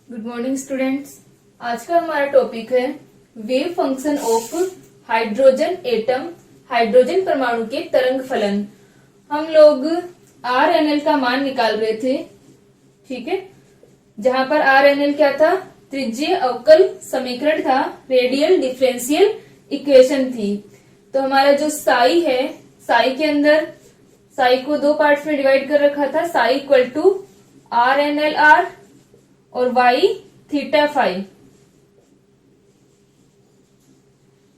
Good morning students. आज का हमारा टॉपिक है wave function of hydrogen atom, hydrogen परमाणु के तरंग फलन। हम लोग RNL का मान निकाल रहे थे, ठीक है, जहां पर RNL क्या था, त्रिज्यीय अवकल समीकरण था, रेडियल डिफरेंशियल इक्वेशन थी। तो हमारा जो साई है, साई के अंदर साई को दो पार्ट्स में डिवाइड कर रखा था, साई इक्वल टू RNLR और y थीटा फाई।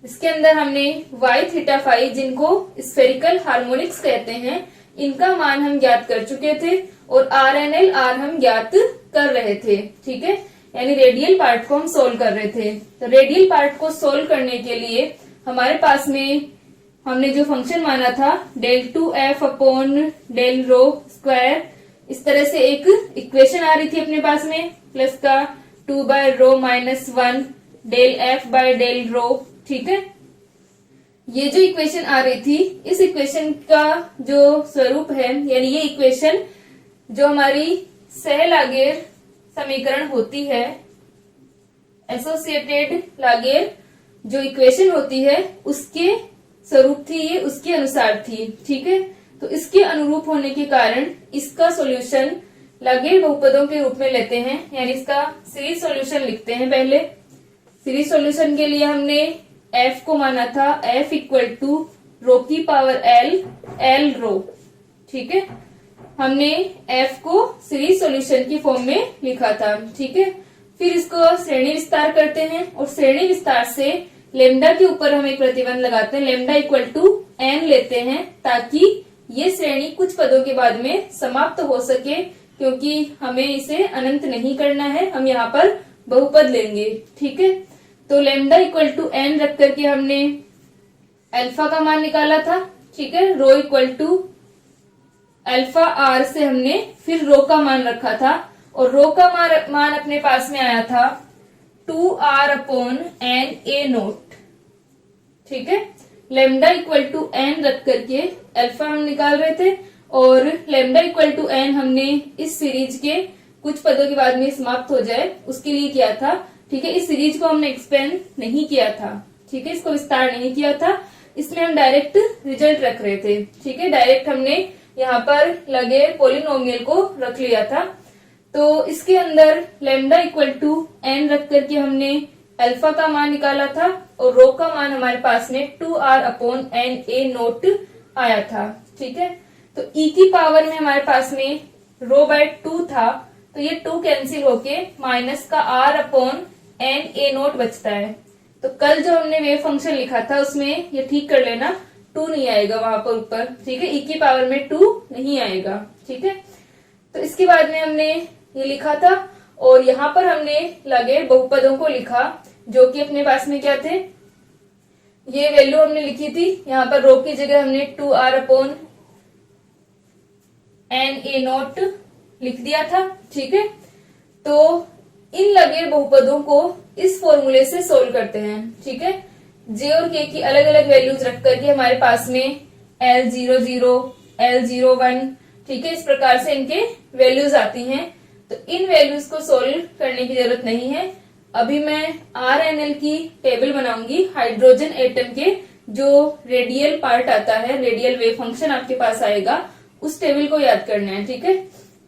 इसके अंदर हमने y थीटा फाई, जिनको स्फेरिकल हार्मोनिक्स कहते हैं, इनका मान हम ज्ञात कर चुके थे और RNLR हम ज्ञात कर रहे थे, ठीक है, यानी रेडियल पार्ट को हम सोल्व कर रहे थे। तो रेडियल पार्ट को सोल्व करने के लिए हमारे पास में हमने जो फंक्शन माना था del 2f अपॉन del रो स्क्वायर, इस तरह से एक इक्वेशन आ रही थी अपने पास में, प्लस का 2 by rho minus 1 del f by del rho, ठीक है। ये जो इक्वेशन आ रही थी, इस इक्वेशन का जो स्वरूप है, यानी ये इक्वेशन जो हमारी सह-लागेर समीकरण होती है, एसोसिएटेड लागेर जो इक्वेशन होती है, उसके स्वरूप थी ये, उसके अनुसार थी, ठीक है। तो इसके अनुरूप होने के कारण इसका सॉल्यूशन लागेर बहुपदों के रूप में लेते हैं, यानी इसका सीरीज सॉल्यूशन लिखते हैं। पहले सीरीज सॉल्यूशन के लिए हमने f को माना था f इक्वल टू रो की पावर l रो, ठीक है। हमने f को सीरीज सॉल्यूशन की फॉर्म में लिखा था, ठीक है। फिर इसको श्रेणी विस्तार करते हैं और श्रेणी विस्तार से लेमडा के ऊपर हम एक प्रतिबंध लगाते हैं, लेमडा इक्वल टू n लेते हैं, ताकि ये श्रेणी कुछ पदों के बाद में समाप्त हो सके, क्योंकि हमें इसे अनंत नहीं करना है, हम यहाँ पर बहुपद लेंगे, ठीक है। तो लेमडा इक्वल टू n रख करके हमने अल्फा का मान निकाला था, ठीक है। Rho equal to alpha r से हमने फिर रो का मान रखा था और रो का मान अपने पास में आया था 2r upon n a note, ठीक है। लेमडा इक्वल टू n रख करके अल्फा हम निकाल रहे थे और लेमडा इक्वल टू n हमने इस सीरीज के कुछ पदों के बाद में समाप्त हो जाए उसके लिए किया था, ठीक है। इस सीरीज को हमने एक्सपेंड नहीं किया था, ठीक है, इसको विस्तार नहीं किया था, इसमें हम डायरेक्ट रिजल्ट रख रहे थे, ठीक है। डायरेक्ट हमने यहाँ पर लगे पोलिनोमियल को रख लिया था। तो इसके अंदर लेमडा इक्वल टू n रख करके हमने अल्फा का मान निकाला था और रो का मान हमारे पास में 2r upon n a note आया था, ठीक है। तो e की पावर में हमारे पास में रो बाय 2 था, तो ये 2 कैंसिल होके माइनस का r upon n a note बचता है। तो कल जो हमने वेव फंक्शन लिखा था उसमें ये ठीक कर लेना, 2 नहीं आएगा वहां पर ऊपर, ठीक है, e की पावर में 2 नहीं आएगा, ठीक है। तो इसके बाद में हमने ये लिखा था और यहाँ पर हमने लगे बहुपदों को लिखा, जो कि अपने पास में क्या थे, ये वैल्यू हमने लिखी थी, यहाँ पर रो की जगह हमने 2r upon n a note लिख दिया था, ठीक है। तो इन लगे बहुपदों को इस फॉर्मूले से सोल्व करते हैं, ठीक है। j और k की अलग अलग वैल्यूज रख करके हमारे पास में L00, L01, ठीक है, इस प्रकार से इनके वैल्यूज आती हैं। तो इन वैल्यूज को सोल्व करने की जरूरत नहीं है। अभी मैं RNL की टेबल बनाऊंगी, हाइड्रोजन एटम के जो रेडियल पार्ट आता है, रेडियल वेव फंक्शन आपके पास आएगा, उस टेबल को याद करना है, ठीक है।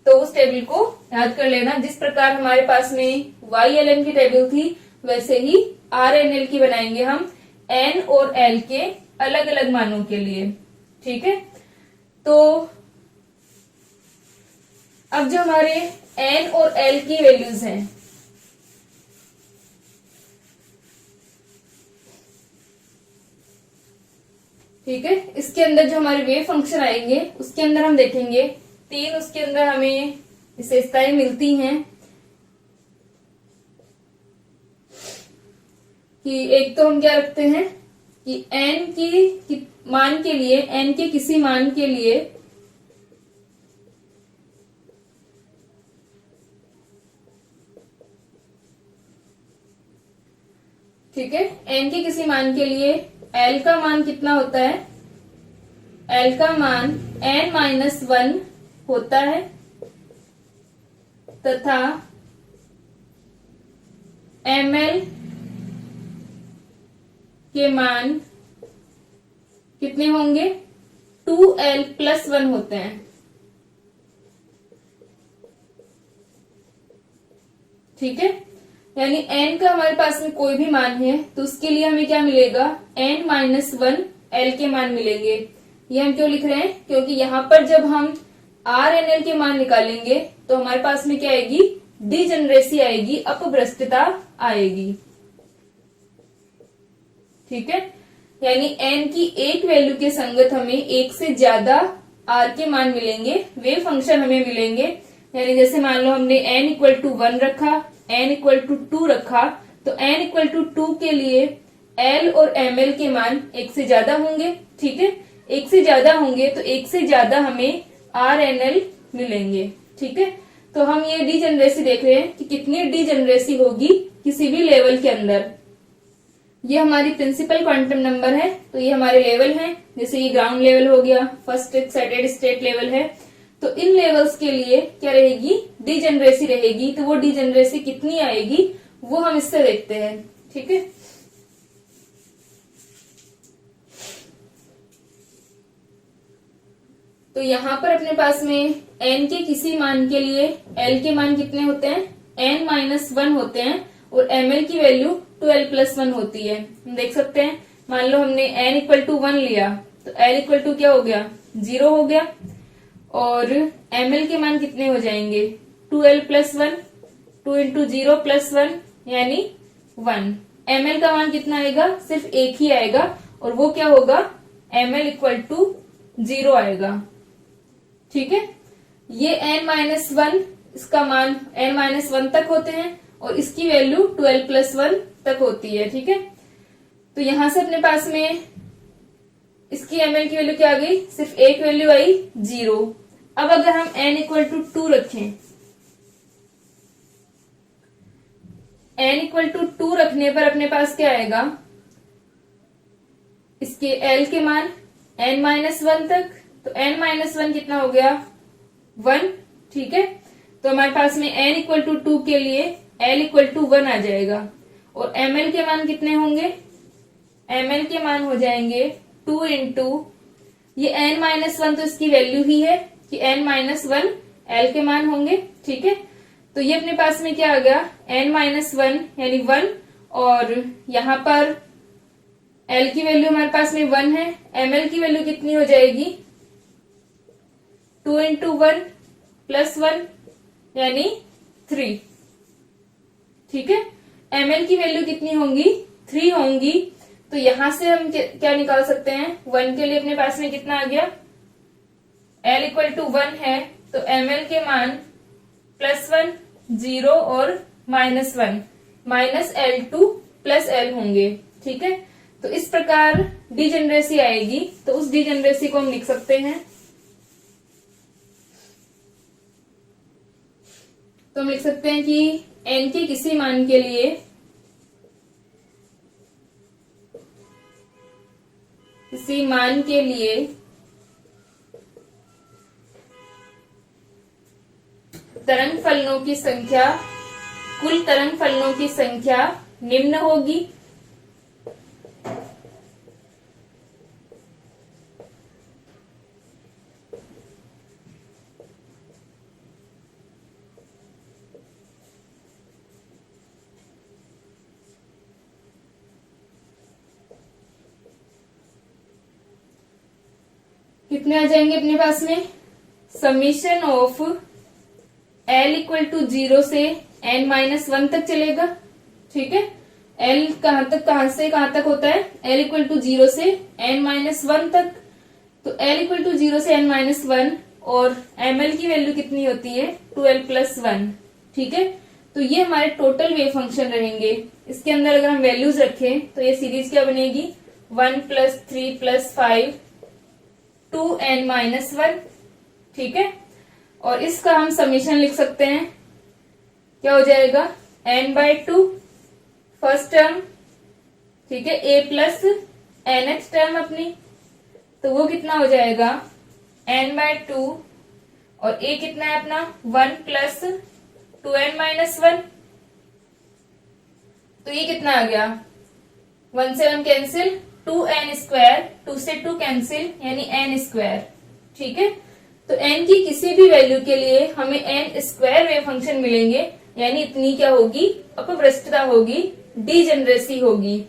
तो उस टेबल को याद कर लेना, जिस प्रकार हमारे पास में YLN की टेबल थी वैसे ही RNL की बनाएंगे हम N और L के अलग अलग मानों के लिए, ठीक है। तो अब जो हमारे N और L की वैल्यूज हैं, ठीक है, इसके अंदर जो हमारे वेव फंक्शन आएंगे उसके अंदर हम देखेंगे 3 उसके अंदर हमें विशेषताएं मिलती हैं कि एक तो हम क्या रखते हैं कि n की मान के लिए, n के किसी मान के लिए ठीक है, n के किसी मान के लिए l का मान कितना होता है, l का मान n-1 होता है तथा ml के मान कितने होंगे, 2l+1 होते हैं। ठीक है, यानी n का हमारे पास में कोई भी मान है तो उसके लिए हमें क्या मिलेगा, n-1 l के मान मिलेंगे। ये हम क्यों लिख रहे हैं, क्योंकि यहाँ पर जब हम RNL के मान निकालेंगे तो हमारे पास में क्या आएगी, डिजेनरेसी आएगी, अपभ्रष्टता आएगी। ठीक है, यानी n की एक वैल्यू के संगत हमें एक से ज्यादा r के मान मिलेंगे, वे फंक्शन हमें मिलेंगे। यानी जैसे मान लो हमने n=1 रखा, n=2 रखा, तो n=2 के लिए l और ml के मान एक से ज्यादा होंगे। ठीक है, एक से ज्यादा होंगे तो एक से ज्यादा हमें RNL मिलेंगे। ठीक है, तो हम ये डिजेनरेसी देख रहे हैं कि कितनी डिजेनरेसी होगी किसी भी लेवल के अंदर। ये हमारी प्रिंसिपल क्वांटम नंबर है, तो ये हमारे लेवल हैं, जैसे ये ग्राउंड लेवल हो गया, फर्स्ट एक्साइटेड स्टेट लेवल है। तो इन लेवल्स के लिए क्या रहेगी, डिजेनरेसी रहेगी। तो वो डिजेनरेसी कितनी आएगी वो हम इससे देखते हैं। ठीक है, तो यहाँ पर अपने पास में n के किसी मान के लिए l के मान कितने होते हैं, n-1 होते हैं, और ml की वैल्यू 2l+1 होती है। हम देख सकते हैं, मान लो हमने n=1 लिया तो l क्या हो गया, 0 हो गया, और ml के मान कितने हो जाएंगे, 2l+1, 2 × 0+1 यानी 1। ml का मान कितना आएगा, सिर्फ एक ही आएगा, और वो क्या होगा, ml=0 आएगा। ठीक है, ये n-1 इसका मान n-1 तक होते हैं और इसकी वैल्यू 2l+1 तक होती है। ठीक है, तो यहां से अपने पास में इसकी ml की वैल्यू क्या आ गई, सिर्फ एक वैल्यू आई, 0। अब अगर हम n=2 रखें, n=2 रखने पर अपने पास क्या आएगा, इसके l के मान n-1 तक, तो n-1 कितना हो गया, 1। ठीक है, तो हमारे पास में n=2 के लिए l=1 आ जाएगा, और ml के मान कितने होंगे, ml के मान हो जाएंगे 2 × ये n-1 तो इसकी वैल्यू ही है कि n-1 l के मान होंगे। ठीक है, तो ये अपने पास में क्या आ गया, n-1 यानी 1, और यहाँ पर l की वैल्यू हमारे पास में 1 है, ml की वैल्यू कितनी हो जाएगी, 2 × 1+1 यानी 3। ठीक है, ml की वैल्यू कितनी होंगी, 3 होंगी। तो यहां से हम क्या निकाल सकते हैं, 1 के लिए अपने पास में कितना आ गया, l=1 है, तो ml के मान +1, 0 और -1, -l2+l होंगे। ठीक है, तो इस प्रकार डिजेनरेसी आएगी, तो उस डिजेनरेसी को हम लिख सकते हैं। तो हम लिख सकते हैं कि n के किसी मान के लिए तरंग फलनों की संख्या, कुल तरंग फलनों की संख्या निम्न होगी। कितने आ जाएंगे अपने पास में, समीशन ऑफ l=0 से n-1 तक चलेगा। ठीक है, l कहां से कहां तक होता है, l=0 से n-1 तक, तो l=0 से n-1, और ml की वैल्यू कितनी होती है, 2l+1। ठीक है, तो ये हमारे टोटल वेव फंक्शन रहेंगे। इसके अंदर अगर हम वैल्यूज रखें तो ये सीरीज क्या बनेगी, 1 + 3 + 5 2n-1। ठीक है, और इसका हम समीशन लिख सकते हैं, क्या हो जाएगा, n/2 फर्स्ट टर्म, ठीक है, a + nth टर्म अपनी, तो वो कितना हो जाएगा, n/2, और a कितना है अपना, 1 + 2n-1, तो ये कितना आ गया, 1 से 1 कैंसिल, 2n², 2 से 2 कैंसिल यानी n²। ठीक है, तो n की किसी भी वैल्यू के लिए हमें n² वेव फंक्शन मिलेंगे, यानी इतनी क्या होगी, अपभ्रष्टता होगी, डीजेनरेसी होगी।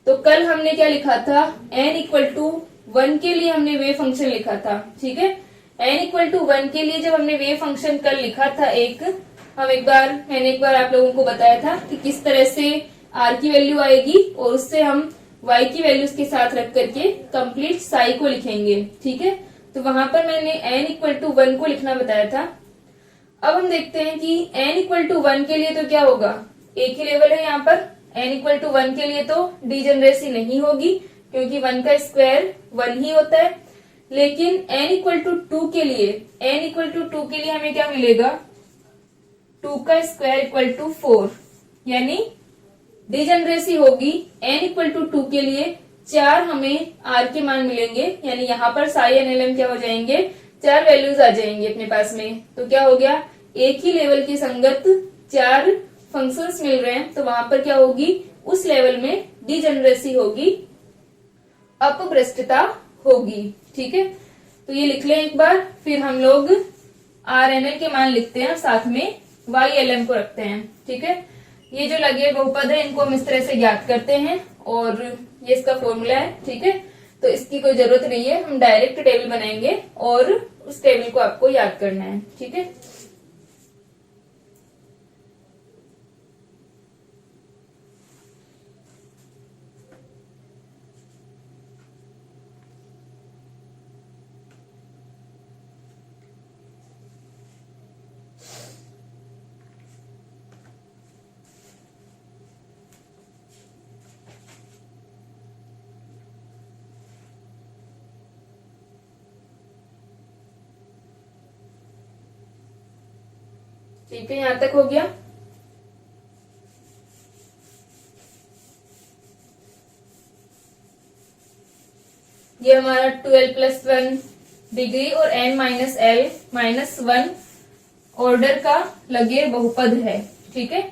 तो कल हमने क्या लिखा था, n=1 के लिए हमने वेव फंक्शन लिखा था। ठीक है, n=1 के लिए जब हमने वेव फंक्शन कल लिखा था मैंने एक बार आप लोगों को बताया था कि किस तरह से r की वैल्यू आएगी और उससे हम y की वैल्यू के साथ रख करके कंप्लीट साई को लिखेंगे। ठीक है, तो वहां पर मैंने n=1 को लिखना बताया था। अब हम देखते हैं कि n=1 के लिए तो क्या होगा, एक ही लेवल है यहाँ पर। n=1 के लिए तो डीजेनरेसी नहीं होगी क्योंकि 1 का स्क्वायर 1 ही होता है। लेकिन n=2 के लिए हमें क्या मिलेगा, 2 का स्क्वायर 4, यानी डीजेनरेसी होगी। n=2 के लिए 4 हमें r के मान मिलेंगे, यानी यहाँ पर साई एंड lm क्या हो जाएंगे, 4 वैल्यूज आ जाएंगे अपने पास में। तो क्या हो गया, एक ही लेवल की संगत 4 फंक्शंस मिल रहे हैं, तो वहां पर क्या होगी, उस लेवल में डीजेनरेसी होगी, अपभ्रष्टता होगी। ठीक है, तो ये लिख लें एक बार, फिर हम लोग RNL के मान लिखते हैं, साथ में YLM को रखते हैं। ठीक है, ये जो लगे बहुपद है इनको हम इस तरह से ज्ञात करते हैं और ये इसका फॉर्मूला है। ठीक है, तो इसकी कोई जरूरत नहीं है, हम डायरेक्ट टेबल बनाएंगे और उस टेबल को आपको याद करना है। ठीक है, ठीक है, यहां तक हो गया। ये हमारा 12+1 डिग्री और n-l-1 ऑर्डर का लगे बहुपद है। ठीक है,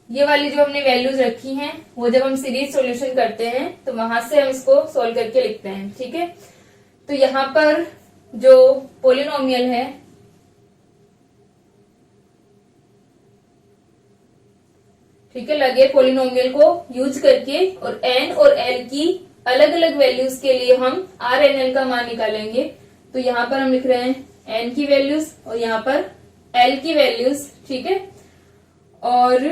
ये वाली जो हमने वैल्यूज रखी हैं वो जब हम सीरीज सॉल्यूशन करते हैं तो वहां से हम इसको सॉल्व करके लिखते हैं। ठीक है, तो यहाँ पर जो पोलिनोमियल है, ठीक है, लगे पोलिनोमियल को यूज करके और n और l की अलग अलग वैल्यूज के लिए हम RNL का मान निकालेंगे। तो यहाँ पर हम लिख रहे हैं n की वैल्यूज और यहाँ पर l की वैल्यूज। ठीक है, और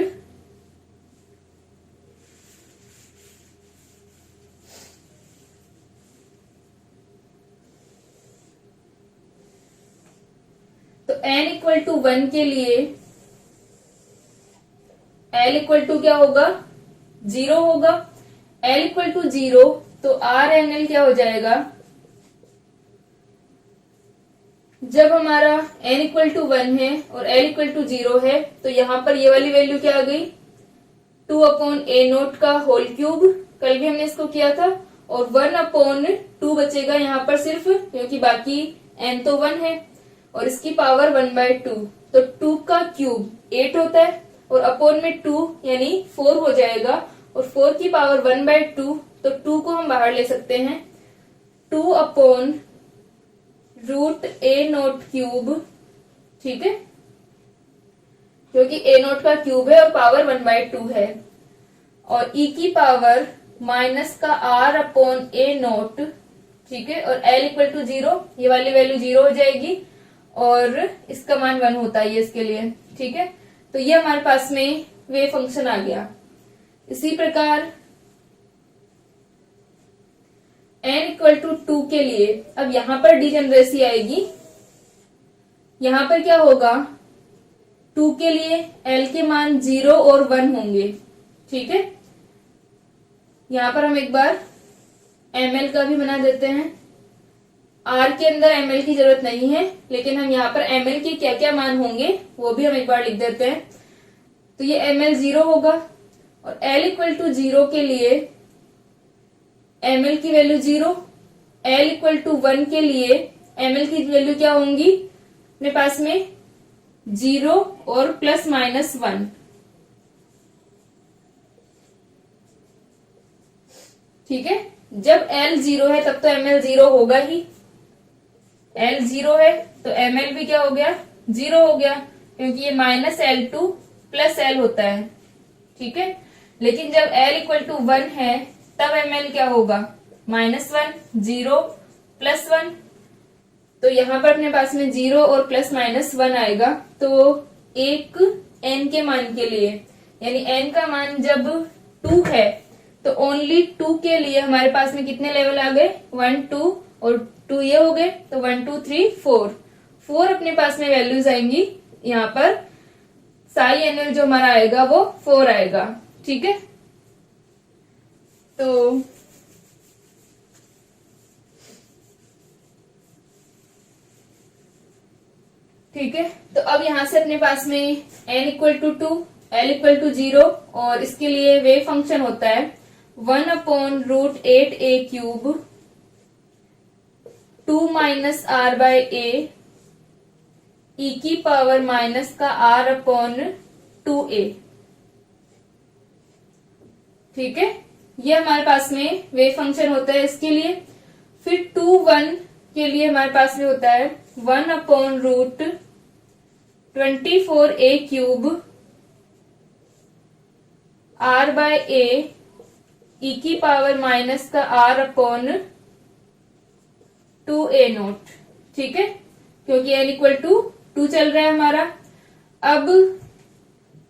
तो n=1 के लिए l= क्या होगा, 0 होगा। l=0 तो RNL क्या हो जाएगा, जब हमारा n=1 है और l=0 है तो यहाँ पर ये वाली वैल्यू क्या आ गई, 2/a0 का होल क्यूब, कल भी हमने इसको किया था, और 1/2 बचेगा यहाँ पर सिर्फ, क्योंकि बाकी n तो 1 है, और इसकी पावर 1/2, तो 2 का क्यूब 8 होता है और अपॉन में 2 यानी 4 हो जाएगा, और 4 की पावर 1/2, तो 2 को हम बाहर ले सकते हैं, 2/√a0³ ठीक है, क्योंकि a0 का क्यूब है और पावर 1/2 है, और e की पावर माइनस का r/a0 ठीक है, और l=0, ये वाली वैल्यू 0 हो जाएगी और इसका मान 1 होता है इसके लिए। ठीक है, तो ये हमारे पास में वेव फंक्शन आ गया। इसी प्रकार n=2 के लिए अब यहां पर डीजेनरेसी आएगी। यहां पर क्या होगा, 2 के लिए l के मान 0 और 1 होंगे। ठीक है, यहां पर हम एक बार ml का भी बना देते हैं। r के अंदर ml की जरूरत नहीं है, लेकिन हम यहाँ पर ml के क्या क्या मान होंगे वो भी हम एक बार लिख देते हैं। तो ये ml 0 होगा, और l=0 के लिए ml की वैल्यू 0, l=1 के लिए ml की वैल्यू क्या होंगी अपने पास में, 0 और +-1। ठीक है। जब L 0 है तब तो ML 0 होगा ही, L 0 है तो ML भी क्या हो गया, 0 हो गया, क्योंकि ये -L2 + L होता है, ठीक है। लेकिन जब L = 1 है तब ML क्या होगा, -1, 0 + 1। तो यहाँ पर अपने पास में 0 और +-1 आएगा। तो एक n के मान के लिए, यानी n का मान जब 2 है तो ओनली 2 के लिए हमारे पास में कितने लेवल आ गए, 1 2 और 2 ये हो गए, तो 1 2 3 4 अपने पास में वैल्यूज आएंगी। यहाँ पर साई एनएल जो हमारा आएगा वो 4 आएगा, ठीक है। तो ठीक है, तो अब यहां से अपने पास में n = 2, L = 0 और इसके लिए वेव फंक्शन होता है 1/√8a³ 2 - r/a e⁻⁻²a। ठीक है, ये हमारे पास में वेव फंक्शन होता है इसके लिए। फिर 2 1 के लिए हमारे पास में होता है 1/√24a³ r/a e⁻⁻²r/2a0, ठीक है, क्योंकि n = 2 चल रहा है हमारा। अब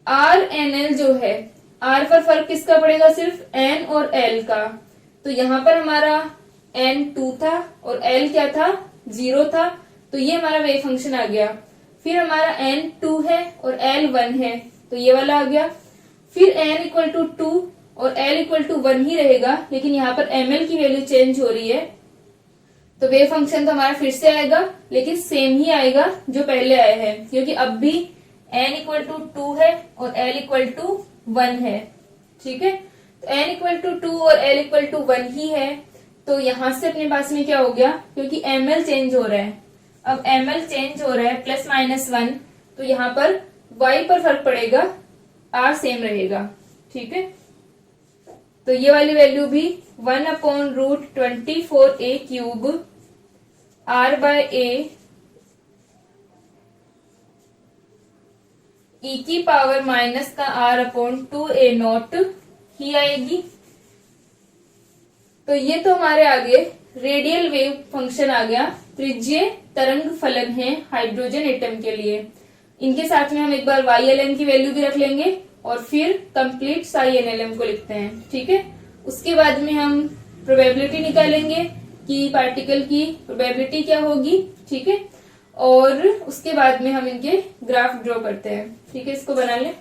RNL जो है, R पर फर्क किसका पड़ेगा, सिर्फ N और L का। तो यहाँ पर हमारा N 2 था और L क्या था, 0 था, तो ये हमारा वेव फंक्शन आ गया। फिर हमारा N 2 है और L 1 है, तो ये वाला आ गया। फिर N = 2 और L = 1 ही रहेगा, लेकिन यहाँ पर ML की वैल्यू चेंज हो रही है, तो वेव फंक्शन तो हमारा फिर से आएगा, लेकिन सेम ही आएगा जो पहले आया है, क्योंकि अब भी n = 2 है और L = 1 है, ठीक है। तो n = 2 और L = 1 ही है, तो यहां से अपने पास में क्या हो गया, क्योंकि ML चेंज हो रहा है, अब ML चेंज हो रहा है +-1, तो यहाँ पर y पर फर्क पड़ेगा, r सेम रहेगा, ठीक है। तो ये वाली वैल्यू भी 1/√24a³ r/a e⁻⁻²r/2a0 ही आएगी। तो ये तो हमारे आगे रेडियल वेव फंक्शन आ गया, त्रिज्यीय तरंग फलन है हाइड्रोजन एटम के लिए। इनके साथ में हम एक बार YLM की वैल्यू भी रख लेंगे और फिर कंप्लीट साई NLM को लिखते हैं, ठीक है। उसके बाद में हम प्रोबेबिलिटी निकालेंगे कि पार्टिकल की प्रोबेबिलिटी क्या होगी, ठीक है, और उसके बाद में हम इनके ग्राफ ड्रॉ करते हैं, ठीक है। इसको बना लें।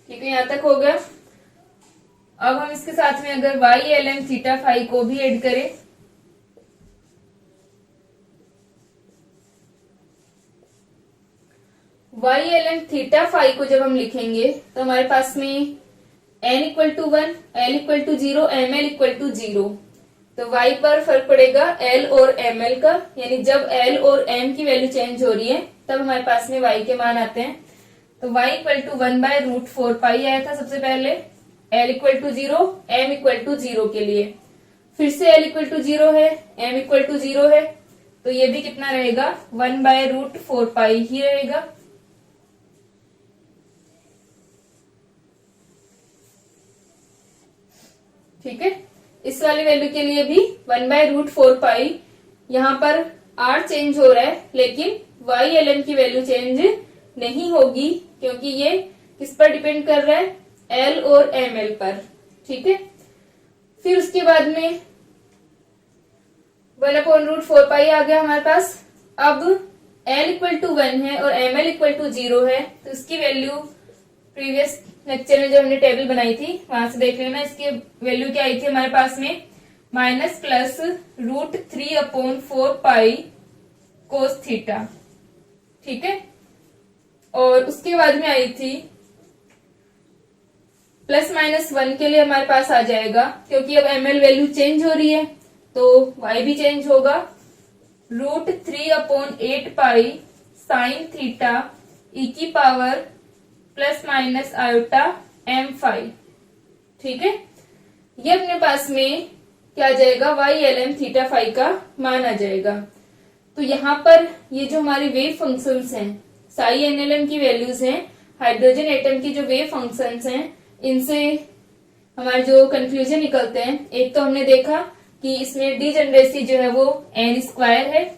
ठीक है, यहां तक हो गया। अब हम इसके साथ में अगर YLM θ को भी ऐड करें, YLM θ को जब हम लिखेंगे तो हमारे पास में n = 1, L = 0, ML = 0। तो y पर फर्क पड़ेगा L और ML का, यानी जब L और M की वैल्यू चेंज हो रही है तब हमारे पास में y के मान आते हैं। तो y = 1/√4π आया था सबसे पहले, L = 0, M = 0 के लिए। फिर से L = 0 है, M = 0 है, तो ये भी कितना रहेगा, 1/√4π ही रहेगा। ठीक है, इस वाली वैल्यू के लिए भी 1/√4π। यहाँ पर R चेंज हो रहा है, लेकिन YLM की वैल्यू चेंज नहीं होगी, क्योंकि ये किस पर डिपेंड कर रहा है, L और ML पर, ठीक है। फिर उसके बाद में 1/√4π आ गया हमारे पास। अब L = 1 है और ML = 0 है, तो इसकी वैल्यू प्रीवियस लेक्चर में जो हमने टेबल बनाई थी वहां से देख लेना। इसकी वैल्यू क्या आई थी हमारे पास में, -+√3/4π cos θ, ठीक है। और उसके बाद में आई थी +-1 के लिए हमारे पास आ जाएगा, क्योंकि अब ml वैल्यू चेंज हो रही है तो y भी चेंज होगा। √3/8 पाई साइन थीटा e⁻ ±i ठीक है। ये अपने पास में क्या आ जाएगा, y ln थीटा फाई का मान आ जाएगा। तो यहाँ पर ये जो हमारे वेव फंक्शंस हैं, साई nlm की वैल्यूज हैं, हाइड्रोजन एटम की जो वेव फंक्शंस हैं, इनसे हमारे जो कंक्लूजन निकलते हैं, एक तो हमने देखा कि इसमें डीजेनरेसी जो है वो n² है।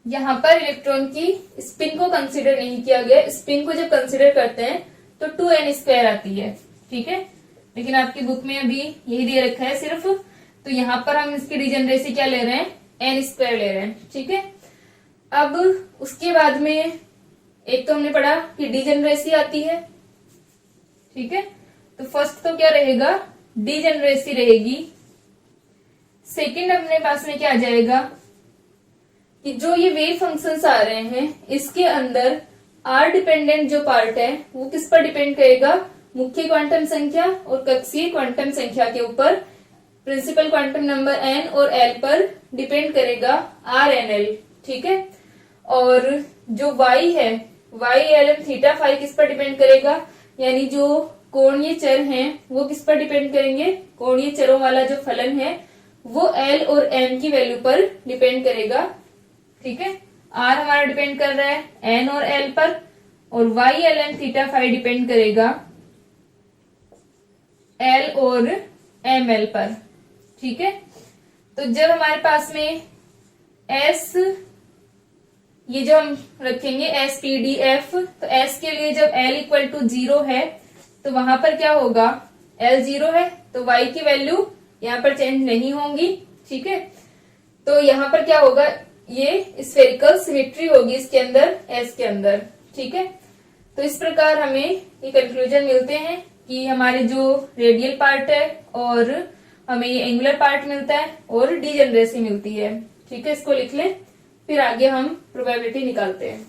यहाँ पर इलेक्ट्रॉन की स्पिन को कंसीडर नहीं किया गया, स्पिन को जब कंसीडर करते हैं तो 2n² आती है, ठीक है। लेकिन आपकी बुक में अभी यही दे रखा है सिर्फ, तो यहाँ पर हम इसकी डीजेनरेसी क्या ले रहे हैं, n² ले रहे हैं, ठीक है। अब उसके बाद में एक तो हमने पढ़ा कि डीजेनरेसी आती है, ठीक है। तो फर्स्ट तो क्या रहेगा, डीजेनरेसी रहेगी। सेकंड अपने पास में क्या आ जाएगा कि जो ये वेव फंक्शंस आ रहे हैं, इसके अंदर आर डिपेंडेंट जो पार्ट है वो किस पर डिपेंड करेगा, मुख्य क्वांटम संख्या और कक्षीय क्वांटम संख्या के ऊपर, प्रिंसिपल क्वांटम नंबर n और l पर डिपेंड करेगा RNL, ठीक है। और जो y है, y ln थीटा फाई किस पर डिपेंड करेगा, यानी जो कोणीय चर हैं वो किस पर डिपेंड करेंगे, कोणीय चरों वाला जो फलन है वो l और m की वैल्यू पर डिपेंड करेगा, ठीक है। r हमारा डिपेंड कर रहा है n और l पर, और y ln theta phi depend करेगा l और ml पर, ठीक है। तो जब हमारे पास में s, ये जो हम रखेंगे SPDF, तो s के लिए जब l = 0 है तो वहां पर क्या होगा, l 0 है तो y की वैल्यू यहाँ पर चेंज नहीं होंगी, ठीक है। तो यहाँ पर क्या होगा, ये स्फेरिकल सिमेट्री होगी इसके अंदर, s के अंदर, ठीक है। तो इस प्रकार हमें ये कंक्लूजन मिलते हैं कि हमारे जो रेडियल पार्ट है और हमें ये एंगुलर पार्ट मिलता है और डीजेनरेसी मिलती है, ठीक है। इसको लिख लें, फिर आगे हम प्रोबेबिलिटी निकालते हैं।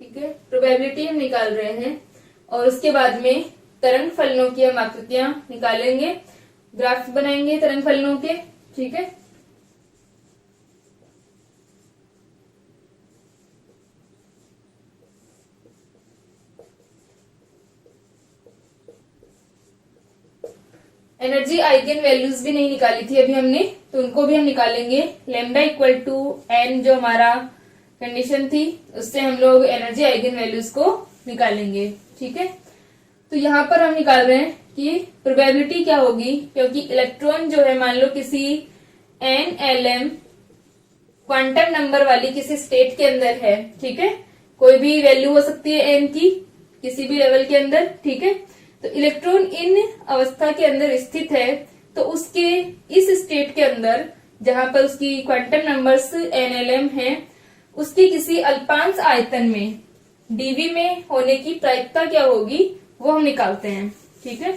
ठीक है, प्रोबेबिलिटी हम निकाल रहे हैं और उसके बाद में तरंग फलनों की हम आकृतियां निकालेंगे, ग्राफ बनाएंगे तरंग फलनों के, ठीक है। एनर्जी आइगन वैल्यूज भी नहीं निकाली थी अभी हमने, तो उनको भी हम निकालेंगे। लैम्डा =n जो हमारा कंडीशन थी, उससे हम लोग एनर्जी आइगन वैल्यूज को निकालेंगे, ठीक है। तो यहाँ पर हम निकाल रहे हैं कि प्रोबेबिलिटी क्या होगी, क्योंकि इलेक्ट्रॉन जो है मान लो किसी nlm क्वांटम नंबर वाली किसी स्टेट के अंदर है, ठीक है। कोई भी वैल्यू हो सकती है n की किसी भी लेवल के अंदर, ठीक है। तो इलेक्ट्रॉन इन अवस्था के अंदर स्थित है, तो उसके इस स्टेट के अंदर जहां पर उसकी क्वांटम नंबर्स nlm है, उसकी किसी अल्पांश आयतन में dv में होने की प्रायिकता क्या होगी वो हम निकालते हैं, ठीक है।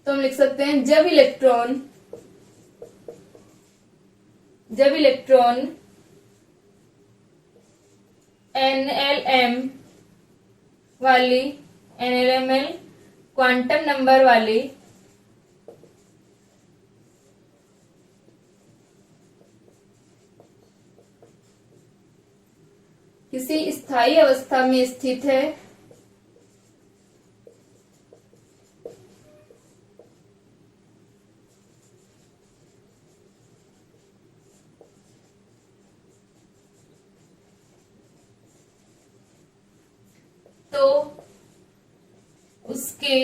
तो हम लिख सकते हैं जब इलेक्ट्रॉन जब इलेक्ट्रॉन NLM वाली NLML क्वांटम नंबर वाली किसी स्थायी अवस्था में स्थित है तो उसके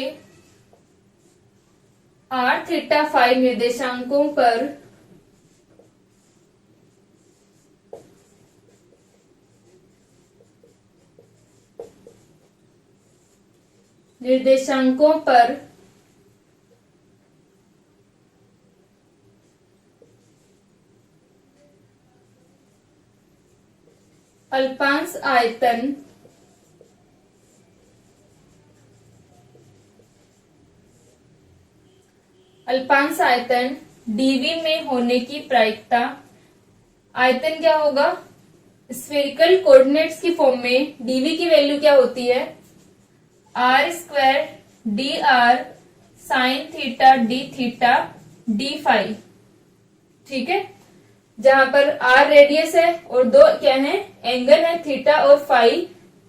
r θ φ निर्देशांकों पर अल्पांश आयतन dV में होने की प्रायिकता, आयतन क्या होगा, स्फेरिकल कोऑर्डिनेट्स की फॉर्म में dV की वैल्यू क्या होती है, r² dr sin theta d theta d phi. ठीक है, जहां पर r रेडियस है और दो क्या है, एंगल है थीटा और फाई।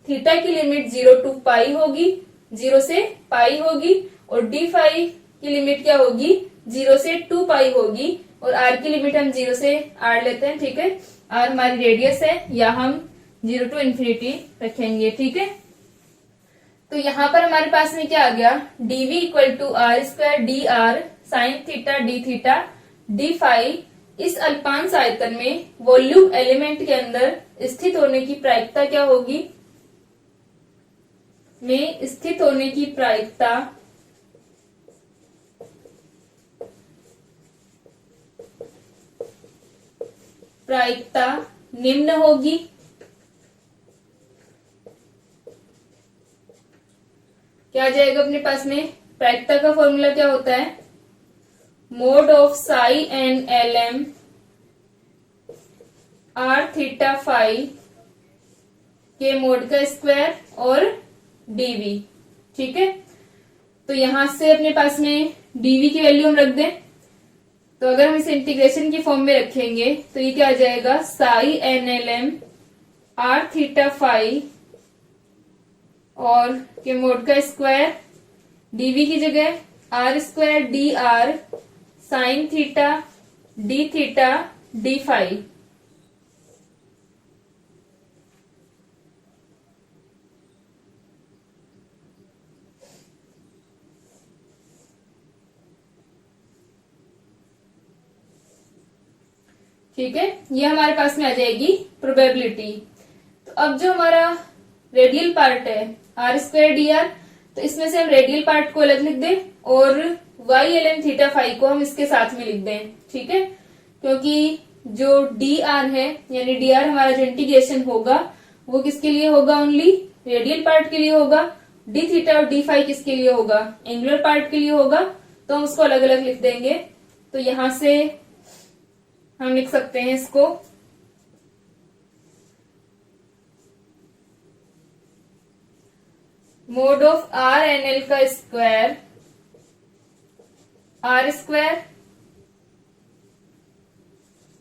थीटा की लिमिट 0 to पाई होगी, 0 से पाई होगी, और d फाई की लिमिट क्या होगी, 0 से 2 पाई होगी, और r की लिमिट हम 0 से r लेते हैं। ठीक है, r हमारी रेडियस है, या हम 0 to इन्फिनिटी रखेंगे। ठीक है, तो यहाँ पर हमारे पास में क्या आ गया, dv equal to r² dr sine theta d theta d phi. इस अल्पांश आयतन में वॉल्यूम एलिमेंट के अंदर स्थित होने की प्रायिकता क्या होगी, में स्थित होने की प्रायिकता निम्न होगी। क्या आ जाएगा अपने पास में, प्रायिकता का फॉर्मूला क्या होता है, mode of Sai and LM r θ φ के मोड का स्क्वायर और dV। ठीक है, तो यहां से अपने पास में dV की वैल्यू हम रख दें, तो अगर हम इसे इंटीग्रेशन की फॉर्म में रखेंगे तो ये क्या आ जाएगा, साई NLM r θ φ और के मोड का स्क्वायर, dV की जगह r² dr sine theta d theta d phi. ठीक है, ये हमारे पास में आ जाएगी प्रोबेबिलिटी। तो अब जो हमारा रेडियल पार्ट है r² dr, तो इसमें से हम रेडियल पार्ट को अलग लिख दें और YLM थीटा फाई को हम इसके साथ में लिख दें। ठीक है, क्योंकि जो dr है, यानी dr हमारा जो इंटीग्रेशन होगा वो किसके लिए होगा, ओनली रेडियल पार्ट के लिए होगा। d थीटा और d फाई किसके लिए होगा, एंगुलर पार्ट के लिए होगा, तो हम उसको अलग अलग लिख देंगे। तो यहां से हम लिख सकते हैं इसको मोड ऑफ RNL का स्क्वायर r²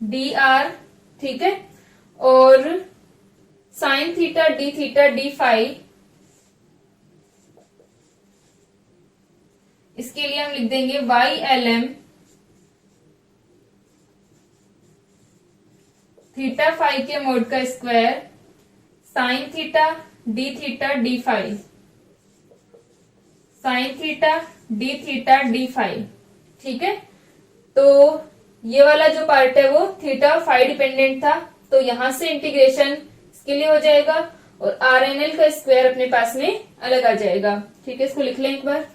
dr। ठीक है, और sine theta d theta d phi, इसके लिए हम लिख देंगे YLM थीटा फाई के मोड का square sine theta d theta d phi, sine theta d theta d phi. ठीक है, तो ये वाला जो पार्ट है वो थीटा फाई डिपेंडेंट था, तो यहां से इंटीग्रेशन इसके लिए हो जाएगा और RNL का स्क्वायर अपने पास में अलग आ जाएगा। ठीक है, इसको लिख लें एक बार।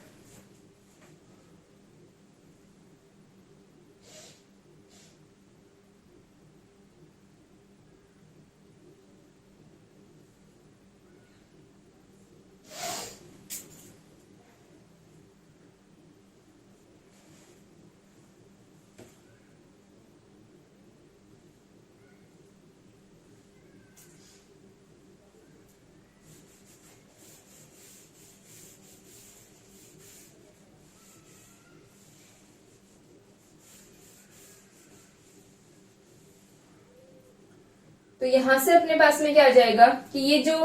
तो यहां से अपने पास में क्या आ जाएगा कि ये जो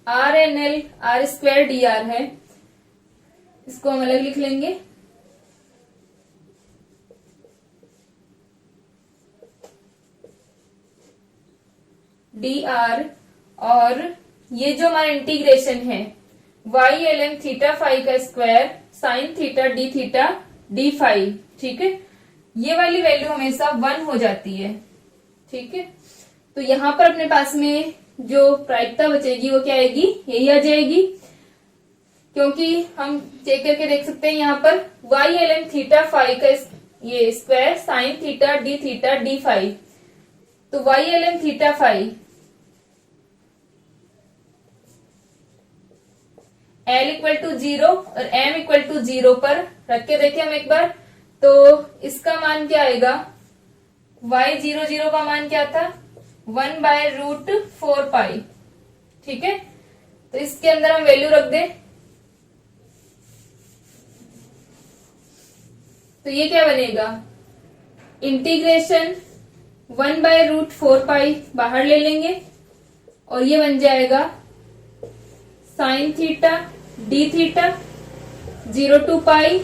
RNL R²dr है, इसको हम अलग लिख लेंगे। dr, और ये जो हमारा इंटीग्रेशन है y थीटा फाई का square sine theta D theta d phi, ठीक है, ये वाली वैल्यू हमेशा 1 हो जाती है। ठीक है, तो यहां पर अपने पास में जो प्रायिकता बचेगी वो क्या आएगी, यही आ जाएगी, क्योंकि हम चेक करके देख सकते हैं यहाँ पर y थीटा फाई का ये square sine theta d phi, तो y theta phi L equal to 0 और M इक्वल टू 0 पर रख के देखें हम एक बार, तो इसका मान क्या आएगा, y00 का मान क्या था 1/√4 पाई। ठीक है, तो इसके अंदर हम वैल्यू रख दें तो ये क्या बनेगा, इंटीग्रेशन 1/√4 पाई बाहर ले लेंगे और ये बन जाएगा sine theta D theta 0 to pi,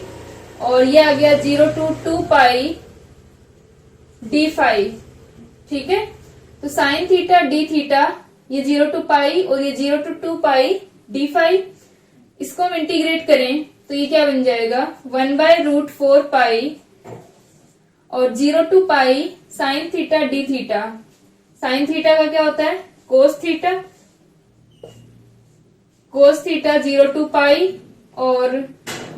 और ये आ गया 0 टू 2 पाई डी फाई। ठीक है, तो साइन थीटा डी थीटा ये 0 टू पाई और ये 0 टू 2 पाई डी फाई, इसको हम इंटीग्रेट करें तो ये क्या बन जाएगा 1/√4 पाई और 0 to pi sine theta D theta. Sine theta का क्या होता है cos theta, cos theta 0 to pi, और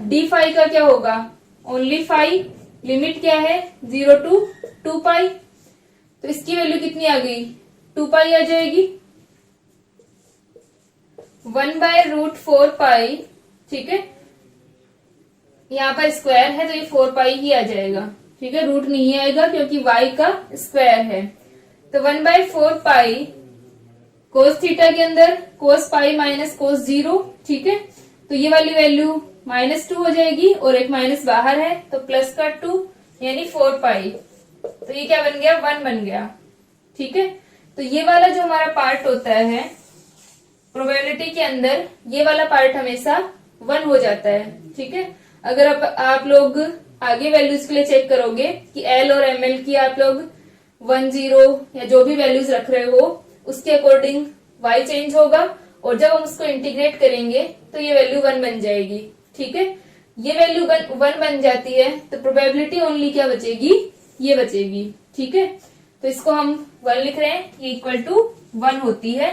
डी फाई का क्या होगा ओनली फाई, लिमिट क्या है 0 टू 2 पाई, तो इसकी वैल्यू कितनी आ गई 2 पाई आ जाएगी, 1/√4 पाई। ठीक है, यहाँ पर स्क्वायर है तो ये 4 पाई ही आ जाएगा। ठीक है, रूट नहीं आएगा क्योंकि y का स्क्वायर है, तो 1/4 पाई कोस थीटा के अंदर कोस पाई माइनस कोस 0। ठीक है, तो ये वाली वैल्यू -2 हो जाएगी और एक माइनस बाहर है तो प्लस का 2 यानी 4 पाई, तो ये क्या बन गया 1 बन गया। ठीक है, तो ये वाला जो हमारा पार्ट होता है प्रोबेबिलिटी के अंदर, ये वाला पार्ट हमेशा 1 हो जाता है। ठीक है, अगर आप लोग आगे वैल्यूज के लिए चेक करोगे कि L और ML की आप लोग 1 0 या जो भी वैल्यूज रख रहे हो उसके अकॉर्डिंग y चेंज होगा, और जब हम उसको इंटीग्रेट करेंगे तो ये वैल्यू 1 बन जाएगी। ठीक है, ये वैल्यू 1 बन जाती है तो प्रोबेबिलिटी ओनली क्या बचेगी, ये बचेगी। ठीक है, तो इसको हम 1 लिख रहे हैं, ये इक्वल टू 1 होती है,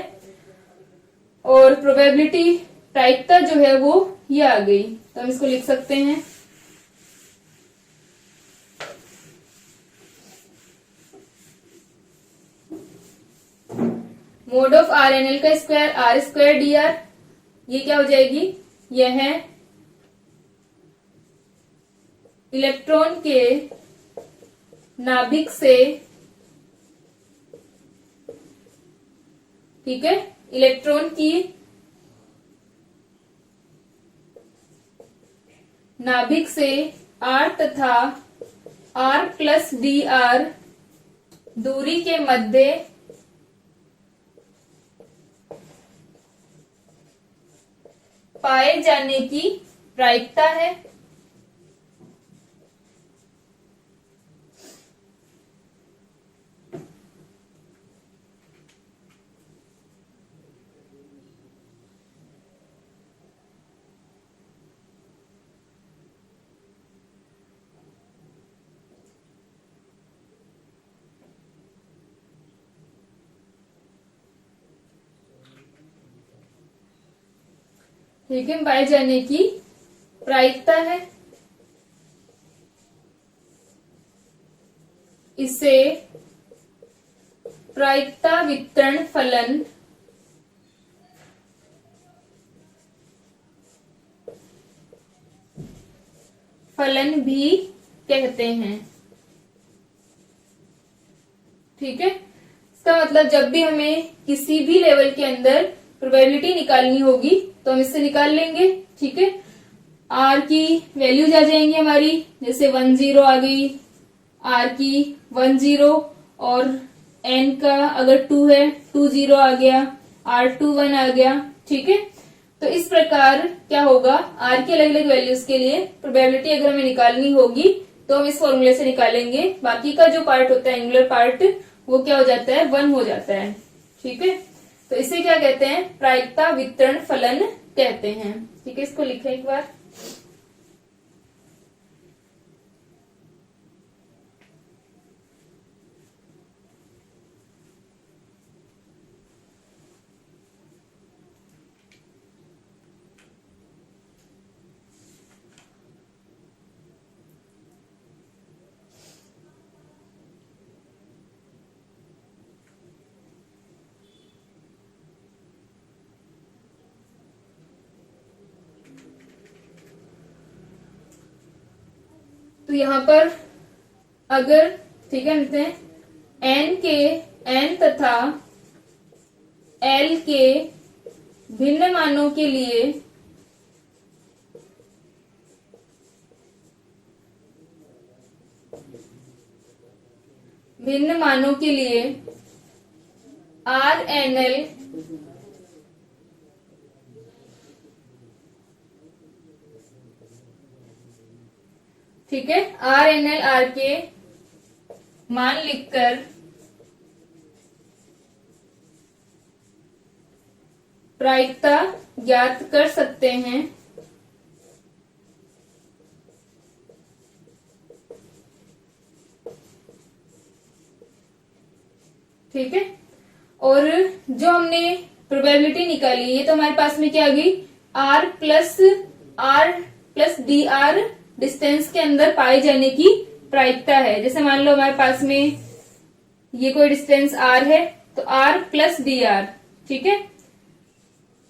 और प्रोबेबिलिटी प्रायिकता जो है वो ये आ गई, तो हम इसको लिख सकते हैं मोड ऑफ RNL का स्क्वायर R²dr, ये क्या हो जाएगी, यह है इलेक्ट्रॉन के नाभिक से, ठीक है, इलेक्ट्रॉन की नाभिक से R तथा R+dr दूरी के मध्य पाए जाने की प्रायिकता है। ठीक है, पाए जाने की प्रायिकता है, इसे प्रायिकता वितरण फलन भी कहते हैं। ठीक है, इसका मतलब जब भी हमें किसी भी लेवल के अंदर प्रोबेबिलिटी निकालनी होगी तो हम इससे निकाल लेंगे। ठीक है, R की वैल्यूज आ जाएंगी हमारी, जैसे 1 0 आ गई, R की 1 0, और n का अगर 2 है 2 0 आ गया, R2 1 आ गया, ठीक है। तो इस प्रकार क्या होगा, r के अलग अलग वैल्यूज के लिए प्रोबेबिलिटी अगर हमें निकालनी होगी तो हम इस फॉर्मूले से निकालेंगे। बाकी का जो पार्ट होता है एंगुलर पार्ट वो क्या हो जाता है, 1 हो जाता है, ठीक है। तो इसे क्या कहते हैं, प्रायिकता वितरण फलन कहते हैं, ठीक है। इसको लिखें एक बार। तो यहाँ पर अगर, ठीक है, लिखते हैं n तथा l के भिन्न मानों के लिए RNL ठीक है, RNL R के मान लिखकर प्रायिकता ज्ञात कर सकते हैं, ठीक है। और जो हमने प्रोबेबिलिटी निकाली, ये तो हमारे पास में क्या आ गई, R प्लस DR डिस्टेंस के अंदर पाए जाने की प्रायिकता है। जैसे मान लो हमारे पास में ये कोई डिस्टेंस R है तो R प्लस DR, ठीक है।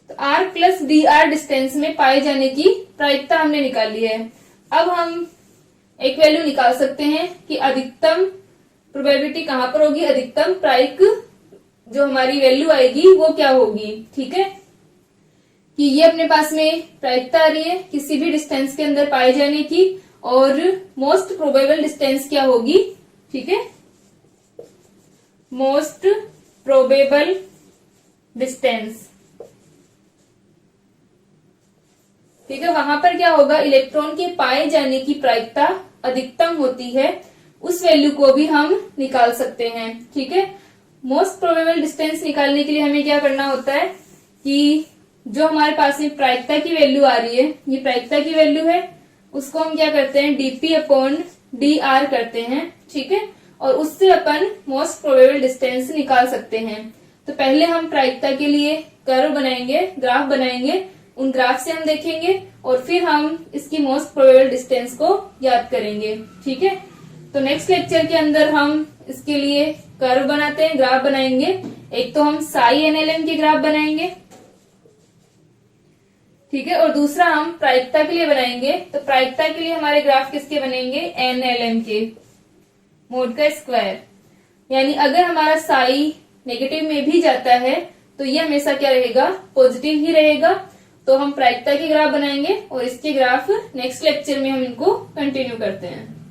तो R प्लस DR डिस्टेंस में पाए जाने की प्रायिकता हमने निकाली है। अब हम एक वैल्यू निकाल सकते हैं कि अधिकतम प्रोबेबिलिटी कहां पर होगी, अधिकतम प्रायिक जो हमारी वैल्यू आएगी वो क्या होगी, ठीक है। कि ये अपने पास में प्रायिकता आ रही है किसी भी डिस्टेंस के अंदर पाए जाने की, और मोस्ट प्रोबेबल डिस्टेंस क्या होगी, ठीक है, मोस्ट प्रोबेबल डिस्टेंस, ठीक है। वहां पर क्या होगा, इलेक्ट्रॉन के पाए जाने की प्रायिकता अधिकतम होती है, उस वैल्यू को भी हम निकाल सकते हैं, ठीक है। मोस्ट प्रोबेबल डिस्टेंस निकालने के लिए हमें क्या करना होता है कि जो हमारे पास में प्रायिकता की वैल्यू आ रही है, ये प्रायिकता की वैल्यू है, उसको हम क्या करते हैं, dp/dr करते हैं, ठीक है। और उससे अपन मोस्ट प्रोबेबल डिस्टेंस निकाल सकते हैं। तो पहले हम प्रायिकता के लिए कर्व बनाएंगे, ग्राफ बनाएंगे, उन ग्राफ से हम देखेंगे और फिर हम इसकी मोस्ट प्रोबेबल डिस्टेंस को याद करेंगे, ठीक है। तो नेक्स्ट लेक्चर के अंदर हम इसके लिए कर्व बनाते हैं, ग्राफ बनाएंगे। एक तो हम साई NLM के ग्राफ बनाएंगे, ठीक है, और दूसरा हम प्रायिकता के लिए बनाएंगे। तो प्रायिकता के लिए हमारे ग्राफ किसके बनेंगे, NLM के, मोड का स्क्वायर। यानी अगर हमारा साई नेगेटिव में भी जाता है तो ये हमेशा क्या रहेगा, पॉजिटिव ही रहेगा। तो हम प्रायिकता के ग्राफ बनाएंगे और इसके ग्राफ नेक्स्ट लेक्चर में हम इनको कंटिन्यू करते हैं।